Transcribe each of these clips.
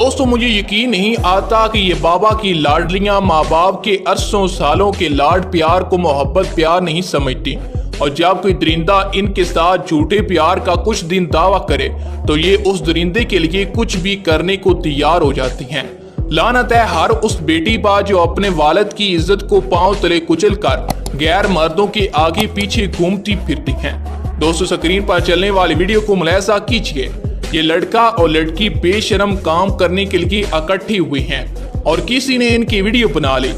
दोस्तों मुझे यकीन नहीं आता कि ये बाबा की लाडलियां माँ बाप के अरसों सालों के लाड प्यार को मोहब्बत प्यार नहीं समझती, और जब कोई दरिंदा इनके साथ झूठे प्यार का कुछ दिन दावा करे तो ये उस दरिंदे के लिए कुछ भी करने को तैयार हो जाती हैं। लानत है हर उस बेटी पर जो अपने वालिद की इज्जत को पांव तले कुचल कर गैर मर्दों के आगे पीछे घूमती फिरती हैं। दोस्तों स्क्रीन पर चलने वाली वीडियो को मुलाहिजा कीजिए। ये लड़का और लड़की बेशरम काम करने के लिए इकट्ठे हुए हैं और किसी ने इनकी वीडियो बना ली।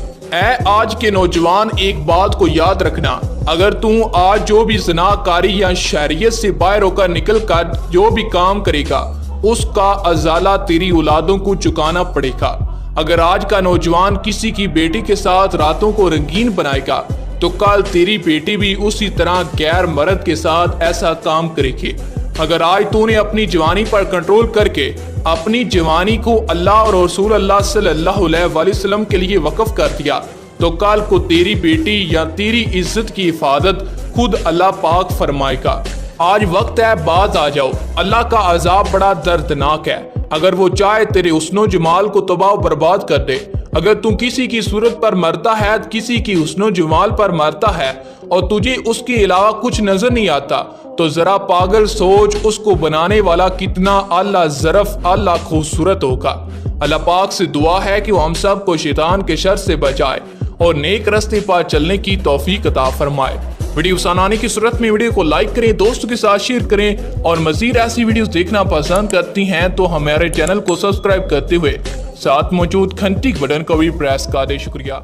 आज के नौजवान एक बात को याद रखना, अगर तू आज जो भी ज़नाकारी या शरीयत से बाहर होकर निकल कर जो भी काम करेगा उसका अजाला तेरी औलादों को चुकाना पड़ेगा। अगर आज का नौजवान किसी की बेटी के साथ रातों को रंगीन बनाएगा तो कल तेरी बेटी भी उसी तरह गैर मर्द के साथ ऐसा काम करेगी। अगर आज तूने अपनी जवानी पर कंट्रोल करके अपनी जवानी को अल्लाह और रसूल अल्लाह सल्लल्लाहु अलैहि वसल्लम के लिए वक्फ कर दिया तो कल को तेरी बेटी या तेरी इज्जत की हिफाजत खुद अल्लाह पाक फरमाएगा। आज वक्त है, बात आ जाओ। अल्लाह का अजाब बड़ा दर्दनाक है। अगर वो चाहे तेरे हुस्नो जमाल को तबाह बर्बाद कर दे। अगर तू किसी की सूरत पर मरता है, किसी की हुस्नो जमाल पर मरता है और तुझे उसके अलावा कुछ नजर नहीं आता तो जरा पागल सोच उसको बनाने वाला कितना आला ज़रफ आला खूबसूरत होगा। अल्लाह पाक से दुआ है कि वो हम सब को शैतान के शर से बचाए और नेक रास्ते पर चलने की तौफीक अता फरमाए। वीडियो पसंद आने की सूरत में वीडियो को लाइक करें, दोस्तों के साथ शेयर करें और मजीद ऐसी वीडियोस देखना पसंद करती हैं तो हमारे चैनल को सब्सक्राइब करते हुए साथ मौजूद घंटी के बटन को भी प्रेस कर दें। शुक्रिया।